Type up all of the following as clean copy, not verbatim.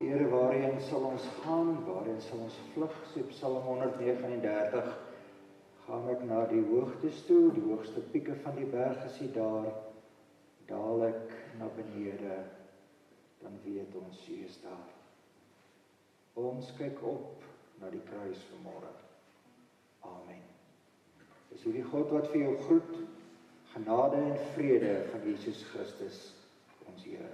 Here, waarheen sal ons gaan, waarheen sal ons vlug? Sê Psalm 139, gaan ek na die hoogtes toe, die hoogste pieke van die berg is daar, daal ek na benede, dan weet ons, U is daar. Ons kyk op na die kruis vanmôre. Amen. Dis hierdie God wat vir jou groet, genade en vrede van Jesus Christus, ons Here.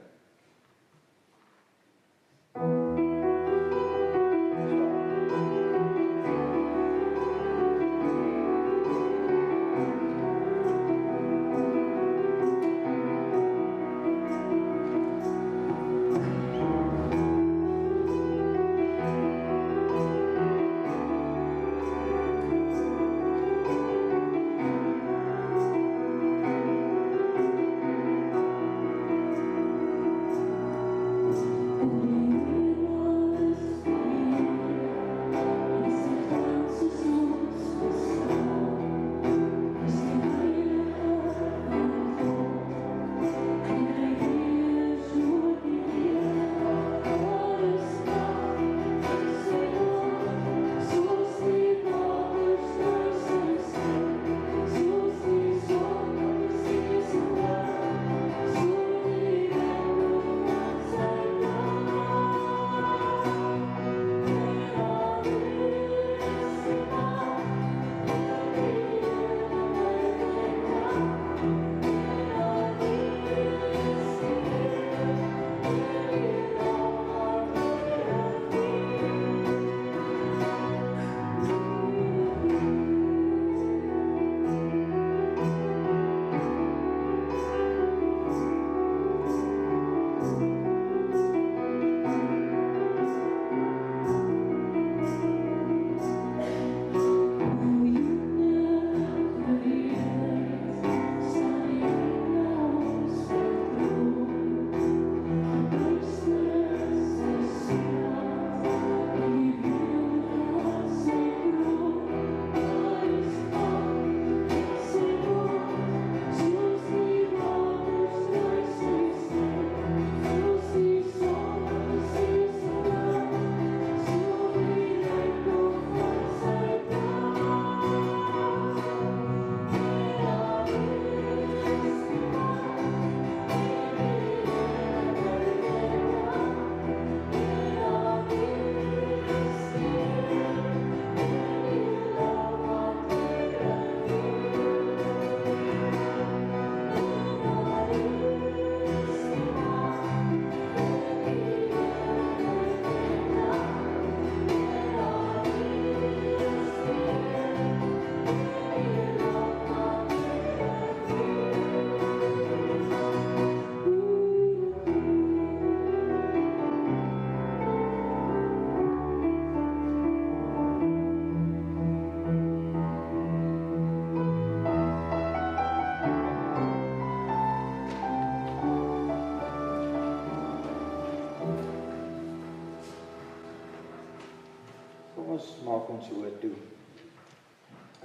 Maak ons oë toe.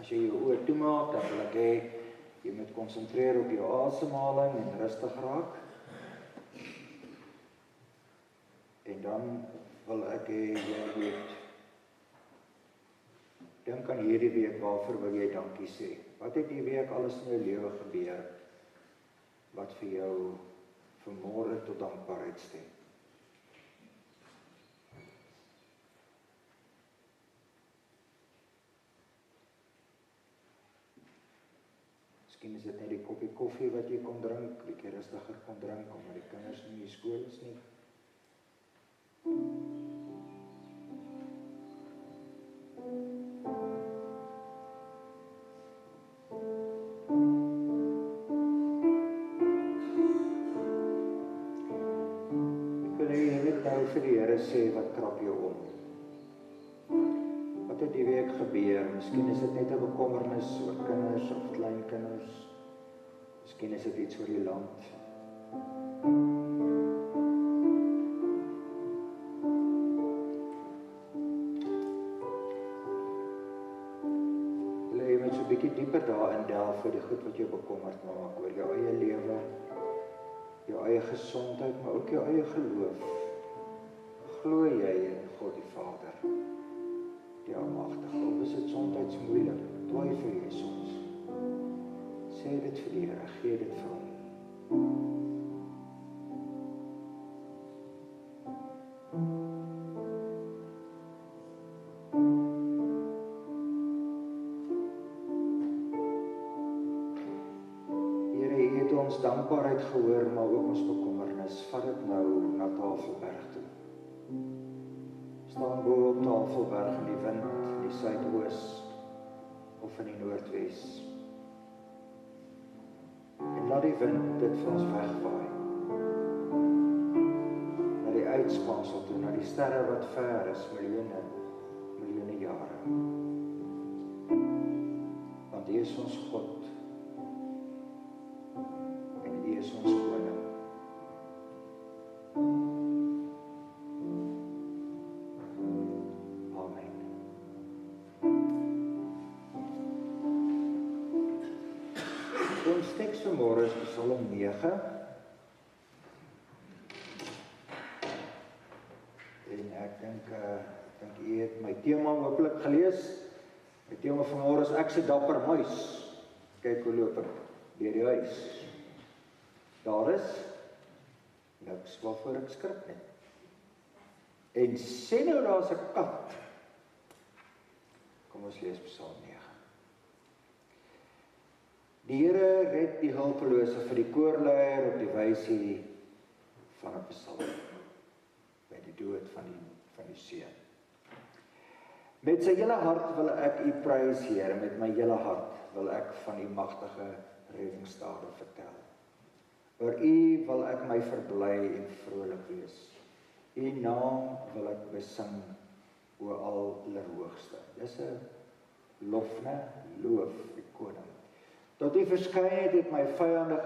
As jy jou oë toemaak, dan wil ek hê jy moet konsentreer op jou asemhaling en rustig raak. En dan wil ek hê jy moet dink aan hierdie week, waarvoor wil jy dankie sê? Wat het die week alles in jou lewe gebeur wat vir jou vanmôre tot dankbaarheid stem? Miskien is dit net die koppie koffie wat jy kon drink, bietjie rustiger kon drink, omdat die kinders nie in die skool is nie. Ek wil hê jy moet nou vir die Here sê wat krap jou om. Wat het die week gebeur? Miskien is dit net 'n bekommernis oor kinders of kleinkinders. Miskien is dit iets oor die land. Jy moet so 'n bietjie dieper daarin delf vir die goed wat jou bekommerd maak, oor jou eie lewe, jou eie gesondheid, maar ook jou eie geloof. glo jy in God die Vader, die Almagtige? Of is dit soms moeilik? Twyfel jy soms? Sê dit vir die Here, gee dit vir hom. Ons dankbaarheid gehoor, maar ook ons bekommernis. Vat dit nou na Tafelberg toe. Staan bo op Tafelberg in die wind, in die suidoos of in die noordwes. En laat die wind dit vir ons wegwaai. Na die uitspansel toe, na die sterre wat ver is, miljoene jare. Want U is ons God. U is ons koning. Amen. Ons teks vanmôre is Psalm 9. En ek dink u het my tema hopelik gelees. My tema vanmôre is ek se dapper muis. Kyk hoe loop ek deur die huis. Daar is niks waarvoor ek skrik nie. En sê nou daar's 'n kat. Kom ons lees Psalm 9. Die Here red die hulpelose vir die koorleier op die wysie van 'n psalm. By die dood van die seun. Met sy hele hart wil ek U prys, Here, met my hele hart wil ek van U magtige reddingsdade vertel. Oor U wil ek my verbly en vrolik wees. U naam wil ek besing, o Allerhoogste. Dis 'n lofne, loof die koning. Tot U verskyn het my vyande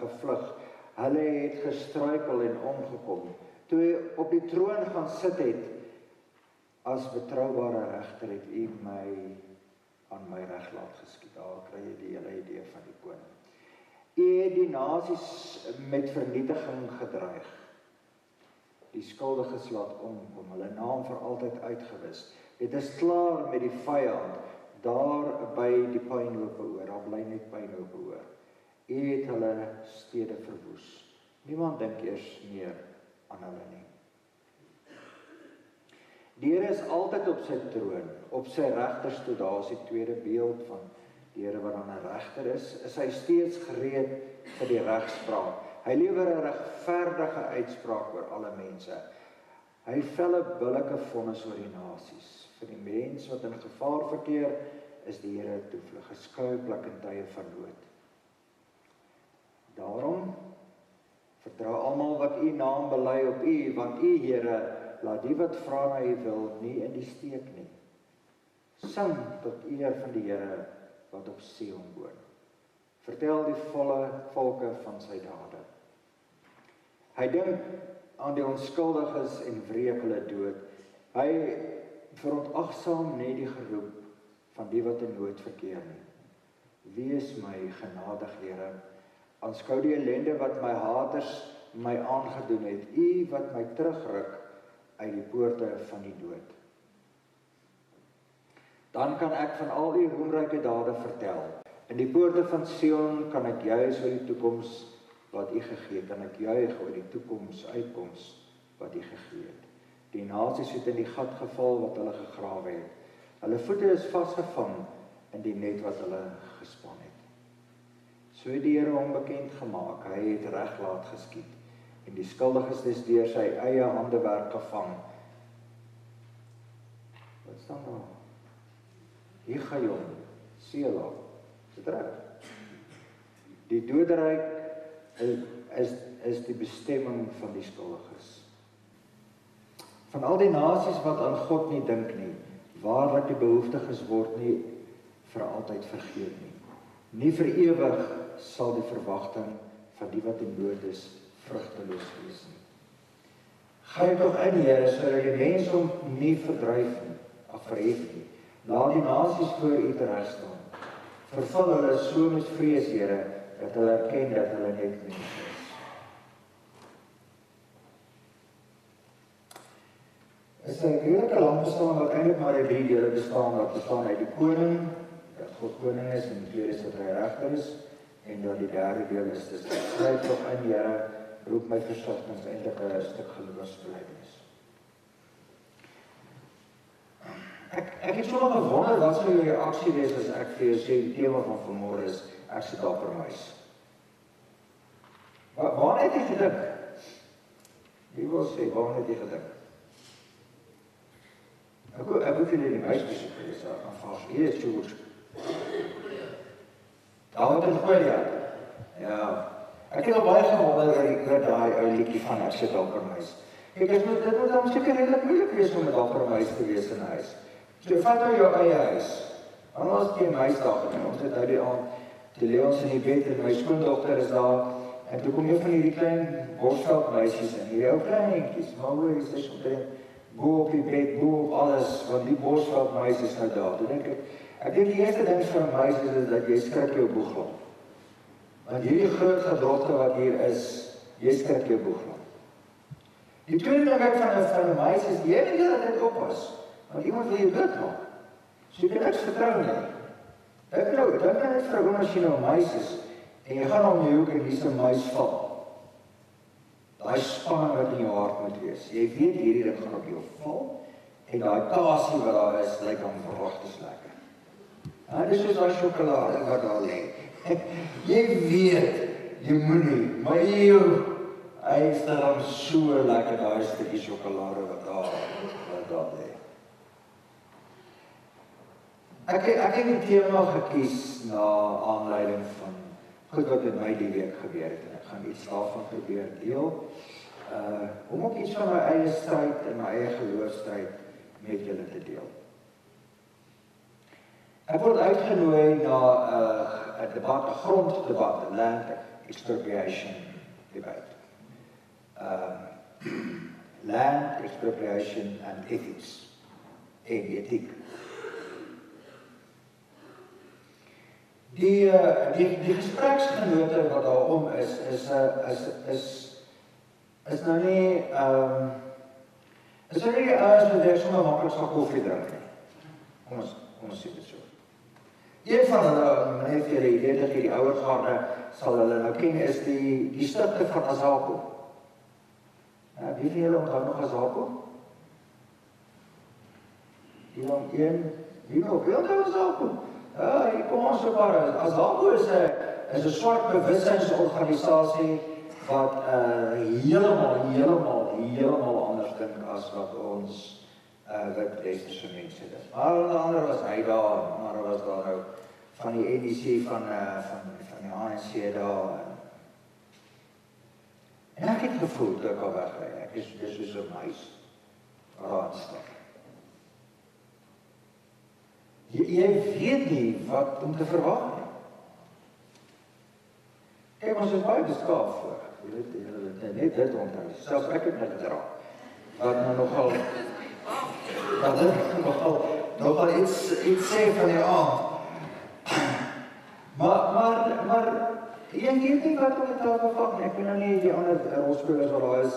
gevlug. Hulle het gestruikel en omgekom. Toe U op die troon gaan sit het, as betroubare regter het U my aan my reg laat geskied. Daar kry jy die hele idee van die koning. U het die nasies met vernietiging gedreig. Die skuldiges laat omkom, hulle naam vir altyd uitgewis. Dit is klaar met die vyand, daar by die pynhope oor, daar bly net pynhope oor. U het hulle stede verwoes. Niemand dink eers meer aan hulle nie. Die Here is altyd op sy troon, op sy regterstoel. Daar is die tweede beeld van die Here wat dan 'n regter is hy steeds gereed vir die regspraak. Hy lewer 'n regverdige uitspraak oor alle mense. Hy vel 'n billike vonnis oor die nasies. Vir die mens wat in gevaar verkeer, is die Here 'n toevlug, 'n skuilplek in tye van nood. Daarom vertrou almal wat U naam bely op U, want U, Here, laat die wat vra na U wil nie in die steek nie. Sing tot eer van die Here wat op Sion woon. Vertel die volle volke van sy dade. Hy dink aan die onskuldiges en wreek hulle dood. Hy verontagsaam net die geroep van die wat in nood verkeer nie. Wees my genadig, Here. Aanskou die ellende wat my haters my aangedoen het. U wat my terugruk uit die poorte van die dood. Dan kan ek van al U roemryke dade vertel. In die poorte van Sion kan ek juig oor die toekoms wat U gegee het. Kan ek juig oor die uitkoms wat U gegee het. Die nasies het in die gat geval wat hulle gegrawe het. Hulle voete is vasgevang in die net wat hulle gespan het. So het die Here hom bekend gemaak. Hy het reg laat geskied. En die skuldiges is deur sy eie handewerk gevang. Wat staan daar? Higajon, Sela, dit reg. Die doderyk is die bestemming van die skuldiges. Van al die nasies wat aan God nie dink nie, waarlik die behoeftiges word nie vir altyd vergeet nie. Nie vir ewig sal die verwagting van die wat in nood is vrugteloos wees nie. Gryp tog in, Here, sodat die mense hom nie verhef nie. Laat die nasies voor U reg staan. Vervul hulle so met vrees, Here, dat hulle erken dat hulle net mense is. is 'n redelike lang bestaan wat eintlik maar uit 3 dele bestaan. Dat bestaan uit die koning, dat God koning is, en die tweede is dat hy regter is, en dan die derde deel is dis skryf tog in, Here, roep my versigtings, eintlik 'n stuk geloofsbelijdenis. Ek het sommer gewonder wat sou jou reaksie wees as ek vir jou sê die tema van vanmôre is ek se dapper muis. Waar het jy gedink? Wie wil sê, waar het jy gedink? Ek hoef julle die muis besoek is aanvaas. Hier is George. Daar het Goliath. Ja. Ek het al baie gewonder oor daai ou liedjie van ek se dapper muis. Kyk, dit moet dan seker redelik moeilik wees om 'n dapper muis te wees in 'n huis. So vat nou jou eie huis. Anders het jy 'n muis daar geneem. Ons het nou die aand, toe lê ons in die bed en my skoondogter is daar. En toe kom een van hierdie klein borsveldmeisies in, hierdie ou kleintjies, maar hoor, sy is omtrent bo op die bed, bo op alles, want die borsveldmeis is nou daar. Toe denk ek dink die eerste ding vir 'n muis is dat jy skrik jou boeglam. Want hierdie groot gedrogte wat hier is, jy skrik jou boeglam. Die tweede ding van 'n muis is, jy weet dat dit oppas, want iemand wil jou doodmaak. So jy kan niks vertrou nie. Dink net vir as jy nou 'n muis is, en jy gaan om jou hoek en hier's 'n muis val. Daai spanning wat in jou hart moet wees. Jy weet hierdie ding gaan op jou val, en daai kasie wat daar is, lyk dan verwagtes lekker. Ja, dis soos daai sjokolade wat daar lê. Jy weet, jy moenie, maar hy is dan so lekker daai stukkie sjokolade wat daar lê. Ek het die tema gekies na aanleiding van goed wat met my die week gebeur het, en ek gaan iets daarvan probeer deel, om ook iets van my eie stryd en my eie geloofstryd met julle te deel. Ek word uitgenooi na 'n debat, 'n gronddebat, 'n land expropriation debate. Land expropriation and ethics, en etiek. Die gespreksgenote wat daarom is nou nie, is nou nie die ouens wat jy sommer maklik sal koffie drink nie. Ons sê dit so. Een van hulle, meneer vir julle idee dat die ouer garde sal hulle nou ken, is die stigter van Azako. Wie van julle onthou nog Azako? Die lang een, wie onthou Azako? Hier kom ons so paar. Azako is 'n swart bewustzynsorganisasie wat heeltemal anders dink as wat ons wit westerse mense is. Maar ander was hy daar, maar was daar nou van die NDC van die ANC daar. En ek het gevoel dat ek al wegry. Ek is soos 'n muis raadstig. Jy weet nie wat om te verwag nie. Kijk, ons is baie beskaaf voor. Jy weet, net dit onthou. Selfs ek het my gedra. Wat nou nogal iets sê van die aand. Maar jy weet nie wat om te verwag nie. Ek wil nou nie die ander rolspelers wat daar is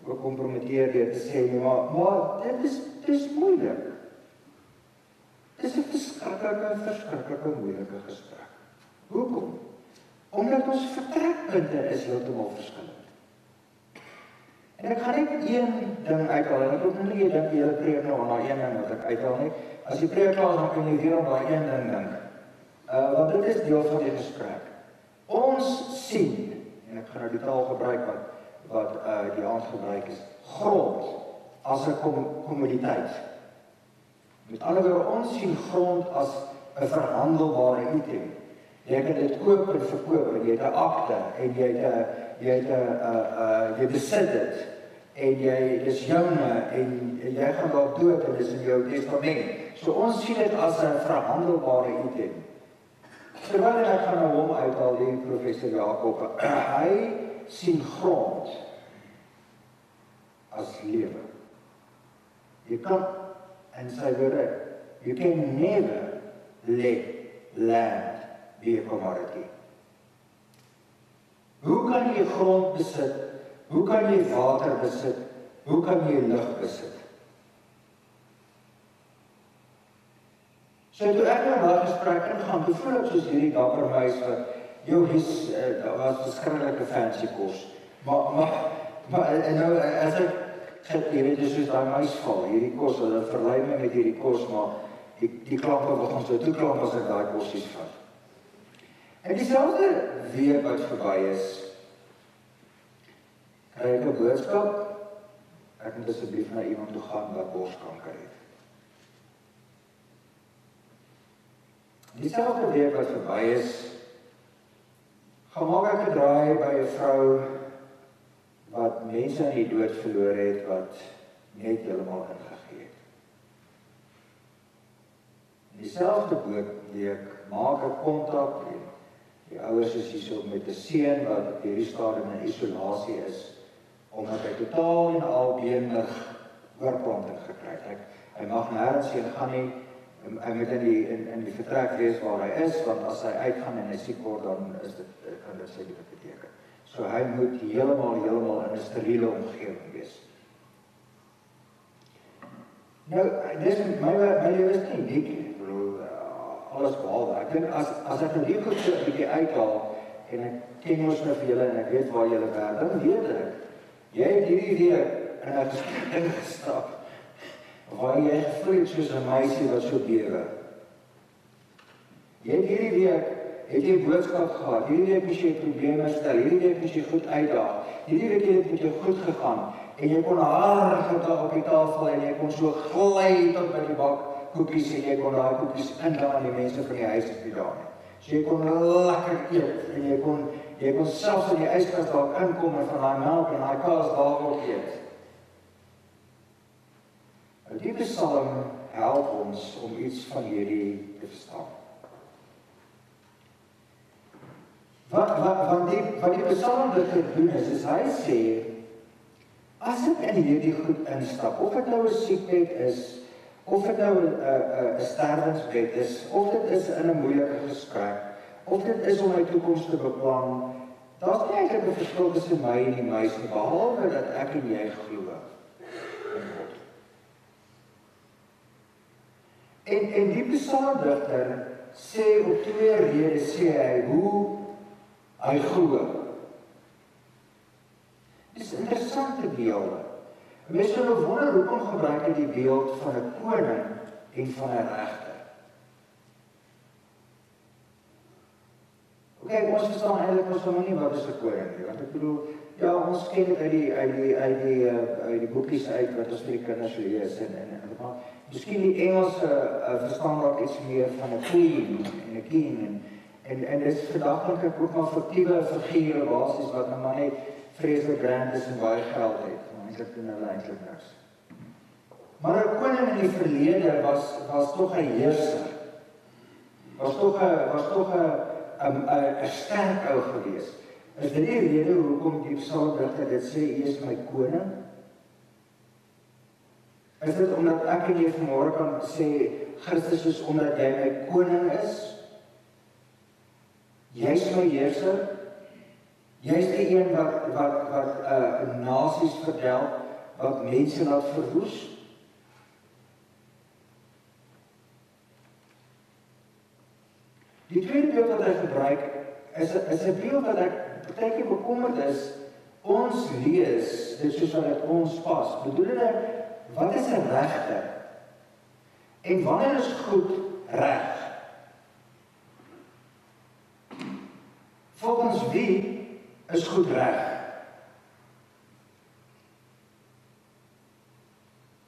gekompromiteer deur te sê nie, maar dit is moeilik. Dit is 'n verskriklike moeilike gesprek. Hoekom? Omdat ons vertrekpunte is heeltemal verskillend. En ek gaan net een ding uithaal, en ek wil nie jy dink die hele preek nou aan daai een ding wat ek uithaal nie. As die preek klaar is, dan kan jy weer aan daai een ding dink. Want dit is deel van die gesprek. Ons sien, en ek gaan nou die taal gebruik wat die aand gebruik is, grond as 'n kommoditeit. Met ander woorde, ons sien grond as 'n verhandelbare item. Jy kan dit koop en verkoop, en jy het 'n akte, en jy besit dit, en dis joune, en jy gaan daar dood, en dis in jou testament. So ons sien dit as 'n verhandelbare item. Terwyl ek gaan nou hom uithaal, die professor Jakob, hy sien grond as lewe. Jy kan, en sy woorde, you can never let land be a commodity. Hoe kan jy grond besit? Hoe kan jy water besit? Hoe kan jy lug besit? So toe ek nou daai gesprek ingaan, toe voel ek soos hierdie dapper meis wat, dat was beskriklike fancy kos. Maar en nou, as ek jy weet, soos daai meis val, hierdie kos, hulle verlei my met hierdie kos, maar die klampe begin so toe klamp as ek daai kosies vat. En dieselfde week wat verby is, kry ek 'n boodskap, ek moet asseblief na iemand toe gaan wat borskanker het. Dieselfde week wat verby is, gaan maak ek 'n draai by 'n vrou wat mense in die dood verloor het, wat net heeltemal ingegee het. Dieselfde week maak ek kontak en die ouers is hierso met 'n seun wat op hierdie stadium in isolasie is, omdat hy totaal en al beenig oorplanting gekry het. Hy mag nêrens heen gaan nie, hy moet in die vertrek wees waar hy is, want as hy uitgaan en hy siek word, dan kan dit seker beteken. So hy moet heeltemal in 'n steriele omgewing wees. Nou, my lewe is nie uniek nie. Ek bedoel, alles behalwe. Ek dink as ek die goed so 'n bietjie uithaal en ek ken ons nou vir julle en ek weet waar julle werk, dan weet ek, jy het hierdie week in 'n gesprek ingestap waar jy gevoel het soos 'n meisie wat so bewe. Jy het hierdie week het jy 'n boodskap gehad, hierdie week moes jy probleme stel, hierdie week moes jy goed uitdaag, hierdie week het dit met jou goed gegaan en jy kon hartig daar op die tafel en jy kon so gly tot by die bak koekies en jy kon daai koekies indra aan die mense van die huis op die dag. So jy kon lekker eet en jy kon selfs in die yskas daar inkom en van daai melk en daai kaas daarop eet. Die Psalm help ons om iets van hierdie te verstaan. Wat die psalmdigter doen is hy sê, as ek in hierdie goed instap, of dit nou 'n siekbed is, of dit nou 'n sterwensbed is, of dit is in 'n moeilike gesprek, of dit is om my toekoms te beplan, daar's nie eintlik 'n verskil tussen my en die meis nie, behalwe dat ek en jy glo in God. En die psalmdigter sê op 2 redes sê hy hoe hy glo. Dis interessante beelde. Mense sal nou wonder hoekom gebruik hy die beeld van 'n koning en van 'n regter. Okay, ons verstaan eintlik ons nog nie wat is 'n koning nie, want ek bedoel, ja, ons ken dit uit die boekies uit wat ons vir die kinders lees en maar miskien die Engelse verstaan dalk iets meer van 'n queen en 'n king en dis verdaglik ook maar fiktiewe figure basies wat nou maar net vreeslik grand is en baie geld het. Maar eintlik doen hulle eintlik niks. Maar 'n koning in die verlede was tog 'n heerser. Was tog 'n sterk ou gewees. Is dit die rede hoekom die psalmdigter dit sê, U is my koning? Is dit omdat ek en jy vanmôre kan sê, Christus is omdat jy my koning is? Jy's my heerser? Jy's die een wat nasies verdelg, wat mense laat verwoes? Die tweede beeld wat hy gebruik, is 'n beeld wat ek partykeer bekommerd is, ons lees, dit soos wat dit ons pas, bedoelende, wat is 'n regter? En wanneer is goed reg? Volgens wie is goed reg?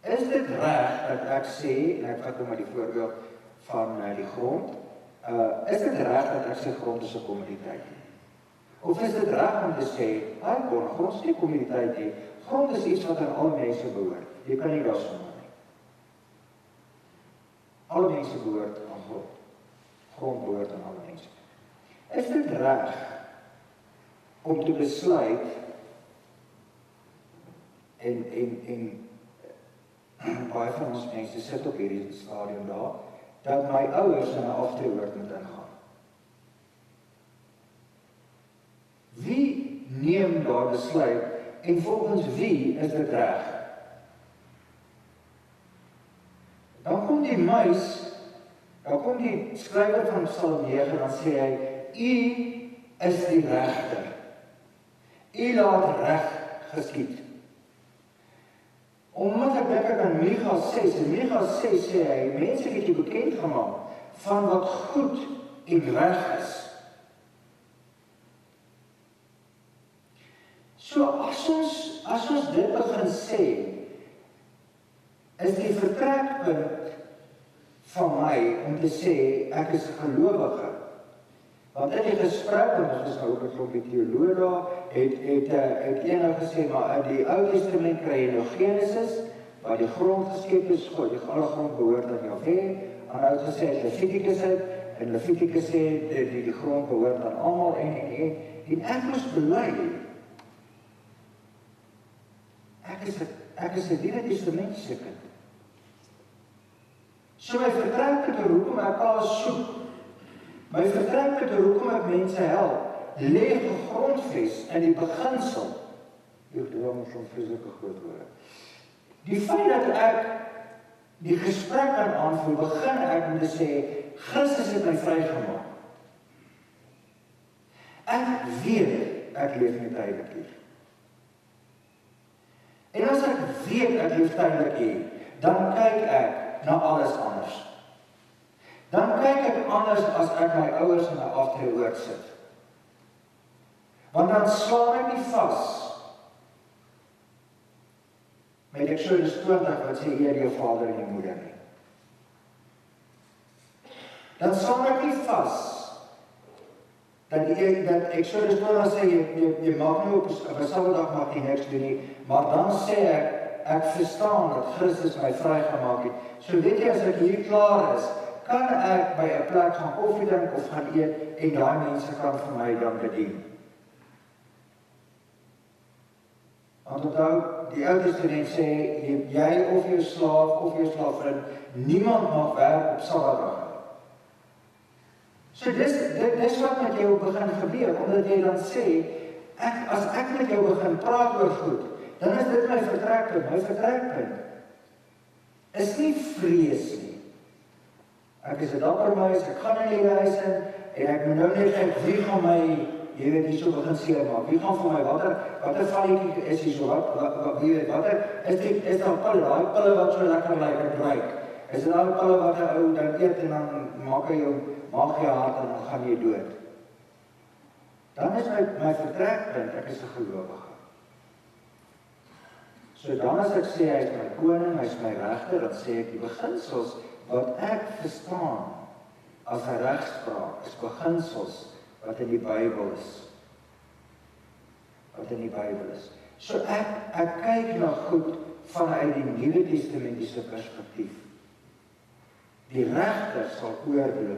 Is dit reg dat ek sê, en ek vat nou maar die voorbeeld van die grond, is dit reg dat ek sê grond is 'n kommoditeit? Of is dit reg om te sê, grond is nie 'n kommoditeit nie, grond is iets wat aan alle mense behoort. Jy kan nie daarsonder nie. Alle mense behoort aan grond. Grond behoort aan alle mense. Is dit reg om te besluit en baie van ons mense sit op hierdie stadium daar, dat my ouers in 'n aftrede moet ingaan? Wie neem daar besluit en volgens wie is dit reg? Dan kom die muis Dan kom die skrywer van Psalm 9 en dan sê hy, U is die regter. U laat reg geskied. Omdat ek dink aan Micha 6, en Micha 6 sê hy, mense het jy bekend gemaak van wat goed en reg is. So as ons dit begin sê, is die vertrekpunt van my om te sê, ek is 'n gelowige. Want in die gesprek, en ons is nou ook 'n klompie teoloë daar, het een nou gesê, maar in die Ou Testament kry jy nou Genesis, waar die grond geskep is, God, die alle grond behoort aan Jahwe, en hy het gesê, Levitikus het, en Levitikus sê, die grond behoort aan almal, en ek moes bely, ek is 'n Nuwe Testamentiese kind. So my vertrekpunt hoekom ek alles soek, my vertrekpunt hoekom ek mense help, lê gegrondves in die beginsel. Dit is ons van vreeslike groot woorde. Die feit dat ek die gesprek kan aanvoer, begin ek om te sê, Christus het my vrygemaak. Ek weet ek leef nie tydelik hier. En as ek weet ek leef tydelik hier, dan kyk ek na alles anders. Dan kyk ek anders as ek my ouers in my aftrede sit. Want dan slaan ek nie vas met Exodus 20 wat sê eer jou vader en jou moeder nie. Dan slaan ek nie vas dat Exodus 20 sê jy mag nie op 'n Saterdag mag jy niks doen nie, maar dan sê ek verstaan dat Christus my vrygemaak het. So weet jy, as ek hier klaar is, kan ek by 'n plek gaan koffie drink of gaan eet en daai mense kan vir my dan bedien. Want onthou, die Ou Testament sê, jy of jou slaaf of jou slaafin, niemand mag werk op Saterdag. So dis wat met jou begin gebeur, omdat jy dan sê, as ek met jou begin praat oor goed, dan is dit my vertrekpunt. My vertrekpunt is nie vrees nie. Ek is 'n dapper mens, ek gaan in die huis in, en ek moet nou net kyk, wie gaan my, jy weet, hierso begin seermaak, wie gaan vir my, watter valletjie is hier so, wie weet, is daar pille, daai pille wat so lekker lyk en ruik, is dit daai pille wat 'n ou dan eet en dan maak hy jou maag jy hard en dan gaan jy dood. Dan is my vertrekpunt, ek is 'n gelowige. So dan as ek sê, hy is my koning, hy is my regter, dan sê ek die beginsels wat ek verstaan as 'n regspraak, is beginsels wat in die Bybel is. Wat in die Bybel is. So ek kyk na goed vanuit die Nuwe Testamentiese perspektief. Die regter sal oordeel,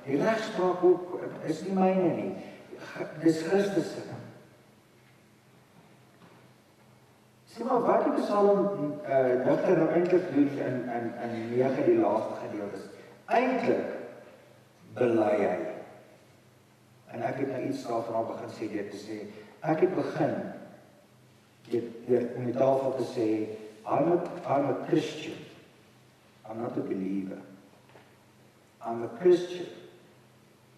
die regspraak ook, is nie myne nie, dis Christus se. Sê maar, wat die Psalm digter nou eintlik doen in 9 die laaste gedeelte is, eintlik bely hy. En ek het nou iets daarvan al begin sê, deur te sê, ek het begin, deur om die tafel te sê, I'm a Christian. I'm not a believer. I'm a Christian.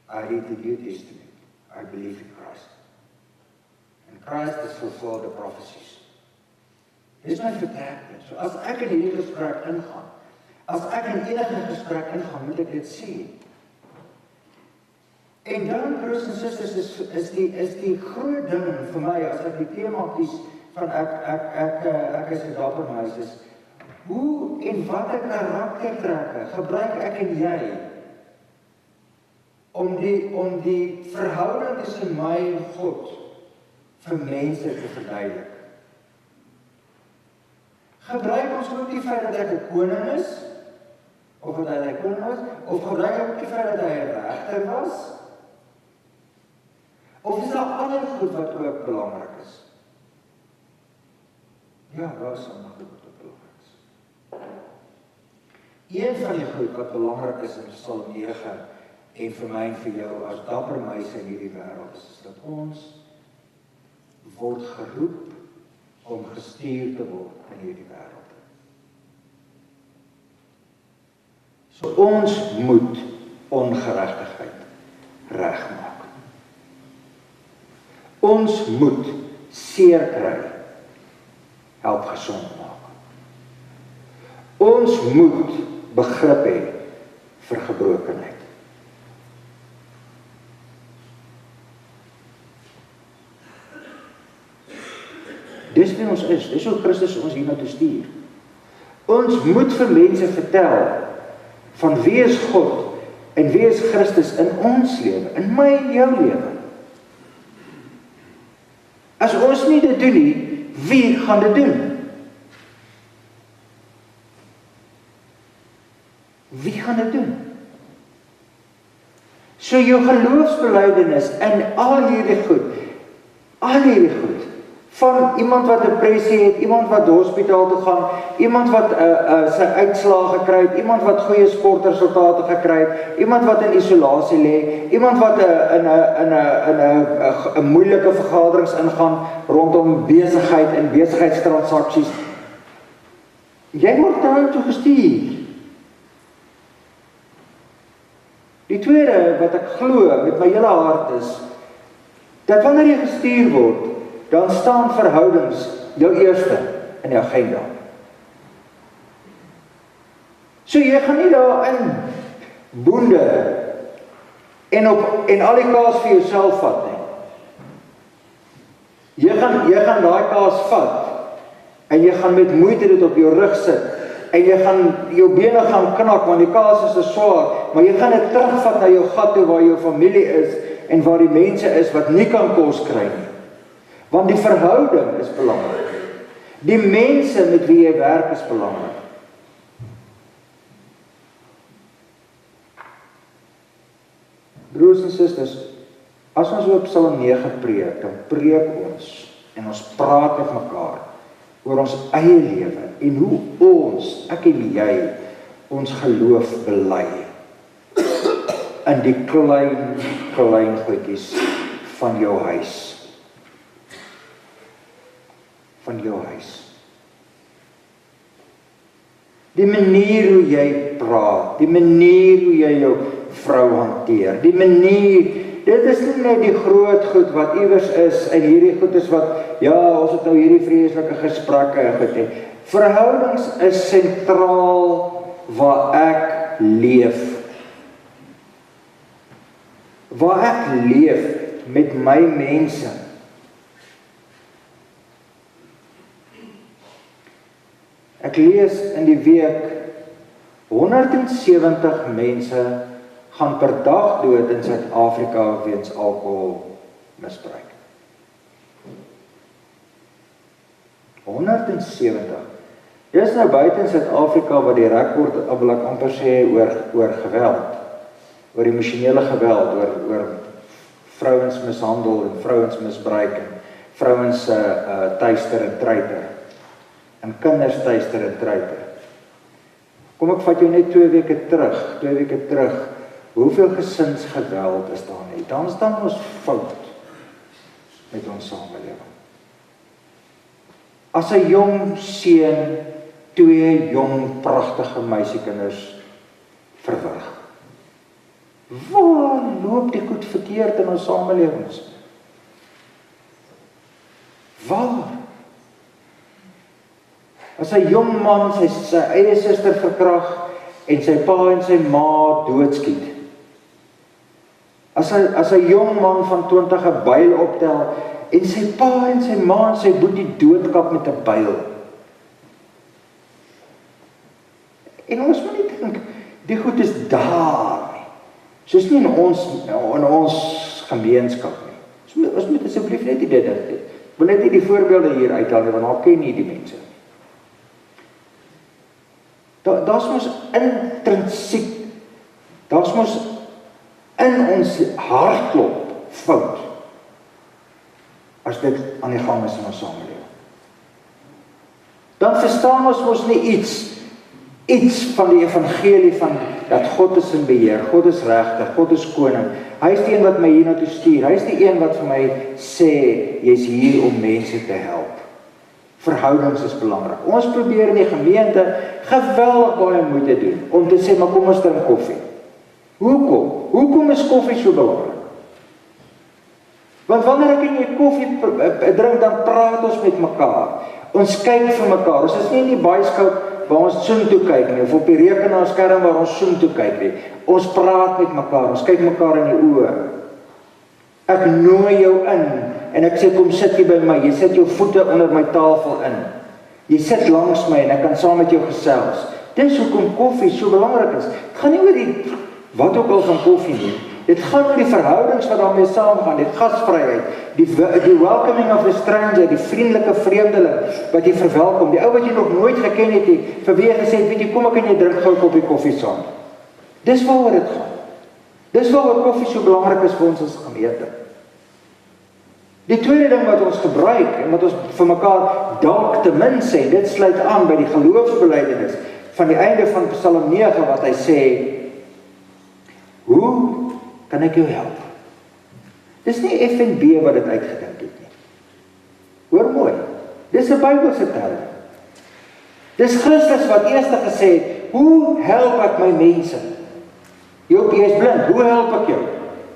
I read the New Testament. I believe in Christ. And Christ has fulfilled the prophecies. Dis my vertrekpunt. So as ek in hierdie gesprek ingaan, as ek in enige gesprek ingaan, moet ek dit sê. En dan, broers en susters, is die groot ding vir my, as ek die tema kies, van ek is 'n dapper mens, is, hoe en watter karaktertrekke gebruik ek en jy om die verhouding tussen my en God vir mense te verduidelik? Gebruik ons ook die feit dat ek 'n koning is, of dat hy 'n koning was, of gebruik ek ook die feit dat hy 'n regter was? Of is daar ander goed wat ook belangrik is? Ja, daar is ander goed wat ook belangrik is. Een van die goed wat belangrik is in Psalm 9 en vir my en vir jou as dapper meise in hierdie wêreld is dat ons word geroep om gestuur te word in hierdie wêreld. Ons moet ongeregtigheid regmaak. Ons moet seer kry help gesond maak. Ons moet begrip hê vir gebrokenheid. Dis wie ons is, dis hoe Christus ons hiernatoe stuur. Ons moet vir mense vertel van wie is God en wie is Christus in ons lewe, in my en jou lewe. As ons nie dit doen nie, wie gaan dit doen? Wie gaan dit doen? So jou geloofsbelijdenis in al hierdie goed, van iemand wat depressie het, iemand wat hospitaal toe gaan, iemand wat sy uitslae gekry het, iemand wat goeie sportresultate gekry het, iemand wat in isolasie lê, iemand wat in 'n moeilike vergaderings ingaan rondom besigheid en besigheidstransaksies. Jy word daar toe gestuur. Die tweede wat ek glo met my hele hart is, dat wanneer jy gestuur word, dan staan verhoudings jou eerste in die agenda. So jy gaan nie daar in boende en al die kaas vir jouself vat nie. Jy gaan daai kaas vat en jy gaan met moeite dit op jou rug sit en jou bene gaan knak want die kaas is te swaar, maar jy gaan dit terugvat na jou gat toe waar jou familie is en waar die mense is wat nie kan kos kry nie. Want die verhouding is belangrik. Die mense met wie jy werk is belangrik. Broers en susters, as ons op Psalm 9 preek, dan preek ons en ons praat met mekaar oor ons eie lewe en hoe ons, ek en jy, ons geloof bely in die klein goedjies van jou huis. Die manier hoe jy praat, die manier hoe jy jou vrou hanteer, die manier, dit is nie net die groot goed wat iewers is, en hierdie goed is wat, ja, ons het nou hierdie vreeslike gesprekke en goed, verhoudings is sentraal waar ek leef. Waar ek leef met my mense. Ek lees in die week 170 mense gaan per dag dood in Suid-Afrika weens alkoholmisbruik. 170. Dis nou buite in Suid-Afrika wat die rekord, wil ek amper sê, oor geweld, oor emosionele geweld, oor vrouens mishandel en vrouens misbruik en vrouens tuister en treiter. En kinders tuister en treiter. Kom ek vat jou net 2 weke terug, hoeveel gesinsgeweld is daar nie? Dan staan ons fout met ons samelewing. As 'n jong seun 2 jong pragtige meisiekinders verwrig. Waar loop die goed verkeerd in ons samelewings? Waar? As 'n jong man sy eie suster verkrag en sy pa en sy ma doodskiet. As 'n jong man van 20 'n byl optel en sy pa en sy ma en sy boetie doodkap met 'n byl. En ons moet nie dink die goed is daar nie. Soos nie in ons gemeenskap nie. Ons moet asseblief net dit dink. Ek wil net nie die voorbeelde hier uithaal nie, want dan ken nie die mense. Daar's mos intrinsiek, daar's mos in ons hartklop fout, as dit aan die gang is in ons samelewing. Dan verstaan ons mos nie iets van die evangelie van, dat God is in beheer, God is regtig, God is koning, hy is die een wat my hier na toe stuur, hy is die een wat vir my sê, jy is hier om mense te help. Verhoudings is belangrik. Ons probeer in die gemeente geweldig baie moeite doen om te sê, maar kom ons drink koffie. Hoekom? Hoekom is koffie so belangrik? Want wanneer ek en jy koffie drink, dan praat ons met mekaar. Ons kyk vir mekaar. Ons is nie in die bioskoop waar ons soontoe kyk nie, of op die rekenaarskerm waar ons soontoe kyk nie. Ons praat met mekaar, ons kyk mekaar in die oë. Ek nooi jou in, en ek sê, kom sit jy by my, jy sit jou voete onder my tafel in. Jy sit langs my, en ek kan saam met jou gesels. Dis hoekom koffie so belangrik is. Het gaan nie oor die, wat ook al van koffie nie. Dit gaan oor die verhoudings wat daarmee saamgaan, die gasvryheid, die welcoming of the stranger, die vriendelike vreemdeling, wat jy verwelkom, die ou wat jy nog nooit geken het, vir wie jy gesê het, weet jy, kom ek en jy drink gou 'n koppie koffie saam. Dis waaroor dit gaan. Dis waaroor koffie so belangrik is vir ons as gemeente. Die tweede ding wat ons gebruik, en wat ons vir mekaar dalk te min sê, dit sluit aan by die geloofsbelijdenis, van die einde van Psalm 9, wat hy sê, hoe kan ek jou help? Dis nie F&B wat dit uitgedink het nie. Hoor mooi, dis 'n Bybelse term. Dis Christus wat eers gesê het, hoe help ek my mense? Joop, jy is blind, hoe help ek jou?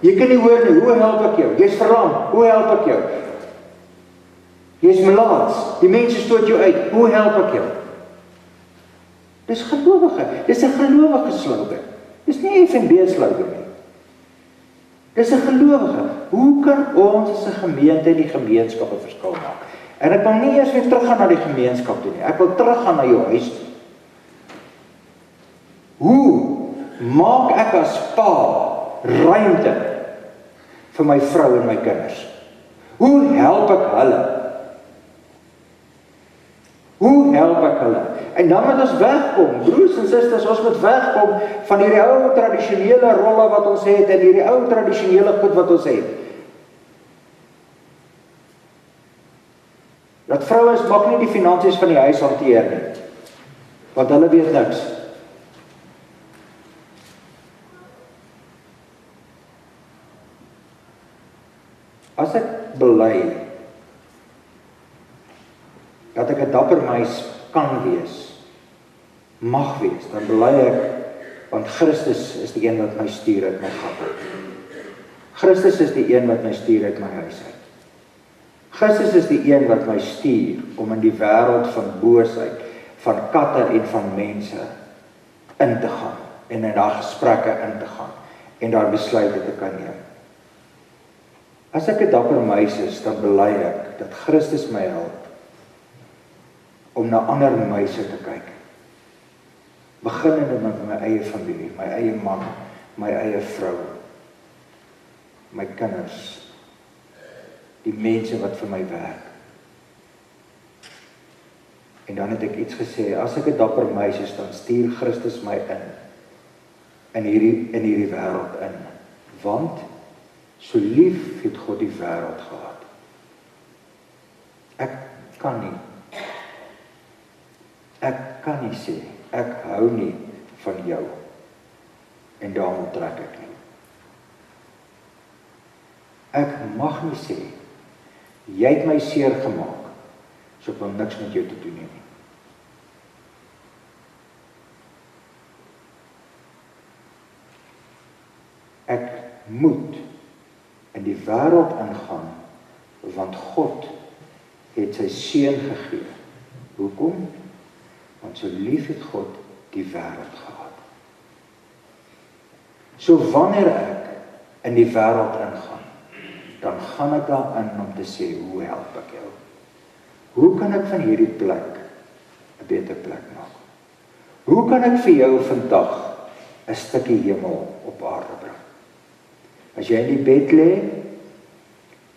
Jy kan nie hoor nie, hoe help ek jou? Jy is verlam, hoe help ek jou? Jy is melaats, die mense stoot jou uit, hoe help ek jou? Dis gelowige, dis 'n gelowige slogan. Dis nie F&B slogan nie. Dis 'n gelowige. Hoe kan ons as 'n gemeente en die gemeenskap 'n verskil maak? En ek wil nie eers weer teruggaan na die gemeenskap toe nie. Ek wil teruggaan na jou huis toe. Hoe maak ek as pa ruimte vir my vrou en my kinders? Hoe help ek hulle? Hoe help ek hulle? En dan moet ons wegkom, broers en susters, ons moet wegkom van hierdie ou tradisionele rolle wat ons het, en hierdie ou tradisionele goed wat ons het. Dat vrouens mag nie die finansies van die huis hanteer nie, want hulle weet niks. As ek bely dat ek 'n dapper meisie kan wees, mag wees, dan bely ek, want Christus is die een wat my stuur uit my gat uit. Christus is die een wat my stuur uit my huis uit. Christus is die een wat my stuur om in die wêreld van boosheid, van katte en van mense in te gaan, en in daardie gesprekke in te gaan, en daar besluite te kan neem. As ek 'n dapper meisie is, dan bely ek dat Christus my help om na ander meise te kyk. Beginnende met my eie familie, my eie man, my eie vrou, my kinders, die mense wat vir my werk. En dan het ek iets gesê, as ek 'n dapper meisie is, dan stuur Christus my in hierdie wêreld in. Want so lief het God die wêreld gehad. Ek kan nie sê, ek hou nie van jou, en daarom trek ek nie. Ek mag nie sê, jy het my seer gemaak, so ek wil niks met jou te doen nie. Ek moet in die wêreld ingaan, want God het sy seun gegee. Hoekom? Want so lief het God die wêreld gehad. So wanneer ek in die wêreld ingaan, dan gaan ek daarin om te sê, hoe help ek jou? Hoe kan ek van hierdie plek 'n beter plek maak? Hoe kan ek vir jou vandag 'n stukkie hemel op aarde bring? As jy in die bed lê,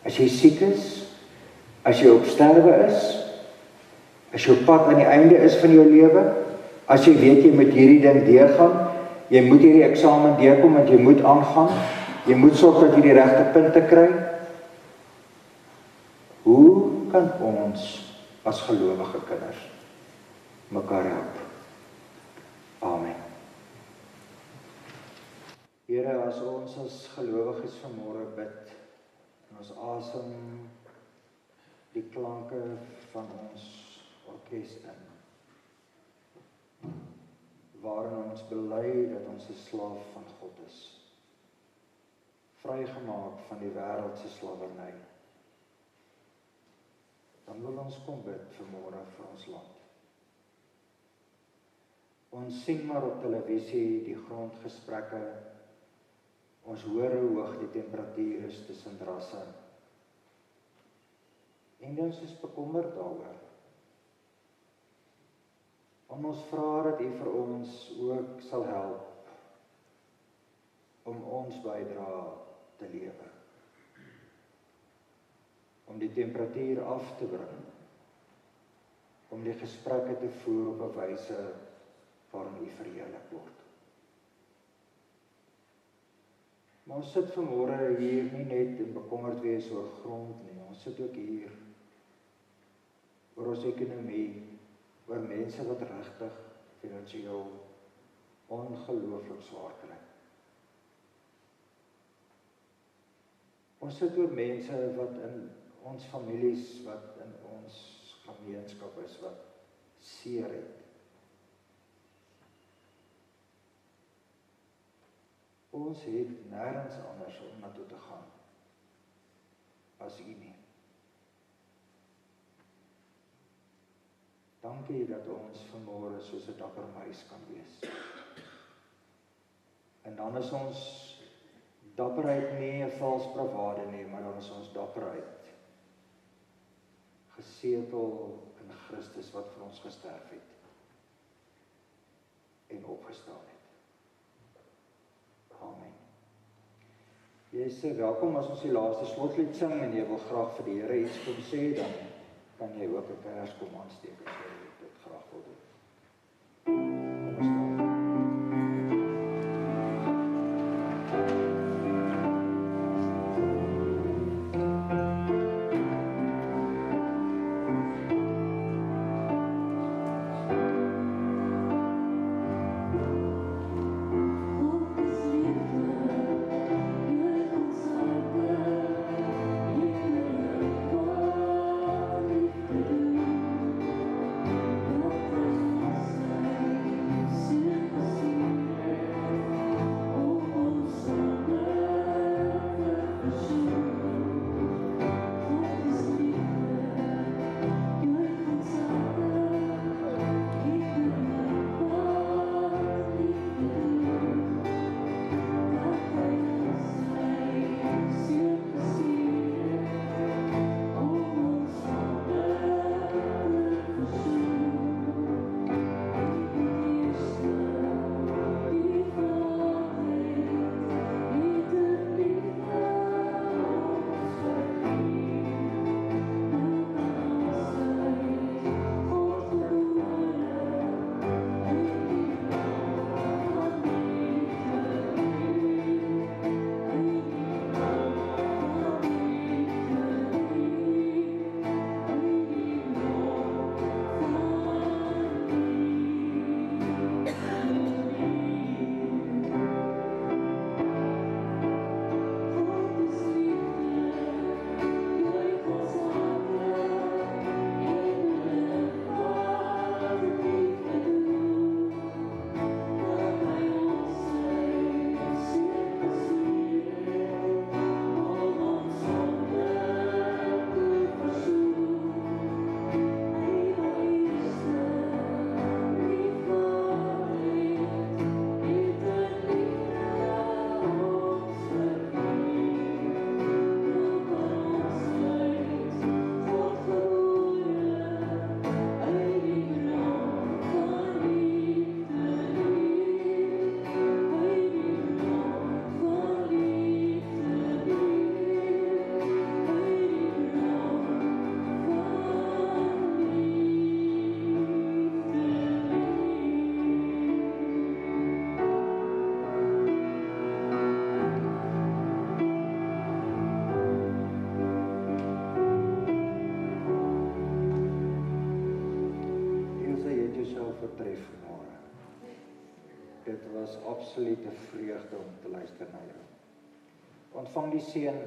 as jy siek is, as jy op sterwe is, as jou pad aan die einde is van jou lewe, as jy weet jy moet hierdie ding deurgaan, jy moet hierdie eksamen deurkom, want jy moet aangaan, jy moet sorg dat jy die regte punte kry. Hoe kan ons as gelowige kinders mekaar help? Amen. Here, as ons as gelowiges vanmôre bid, en ons asem die klanke van ons orkes in, waarin ons bely dat ons 'n slaaf van God is, vrygemaak van die wêreldse slawerny. Dan wil ons kom bid vanmôre vir ons land. Ons sien maar op televisie die grondgesprekke, ons hoor hoe hoog die temperatuur is tussen rasse. En ons is bekommerd daaroor. En ons vra dat U vir ons ook sal help om ons bydrae te lewer. Om die temperatuur af te bring. Om die gesprekke te voer op 'n wyse waarin U verheerlik word. Maar ons sit vanmôre hier nie net en bekommerd wees oor grond nie, ons sit ook hier oor ons ekonomie, oor mense wat regtig finansiëel ongelooflik swaar kry. Ons sit oor mense wat in ons families, wat in ons gemeenskap is, wat seer het. Ons het nêrens anders om na toe te gaan as U nie. Dankie dat ons vanmôre soos 'n dapper muis kan wees. En dan is ons dapperheid nie 'n vals bravade nie, maar dan is ons dapperheid gesetel in Christus wat vir ons gesterf het en opgestaan het. Amen. Jy is welkom as ons die laaste slotlied sing en jy wil graag vir die Here iets kom sê, dan kan jy ook 'n kers kom aansteek as jy dit graag wil doen. Kom ons staan. Absolute vreugde om te luister na jou. Ontvang die seën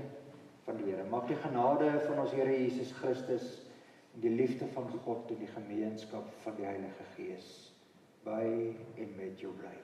van die Here. Mag die genade van ons Here Jesus Christus, en die liefde van God en die gemeenskap van die Heilige Gees by en met jou bly.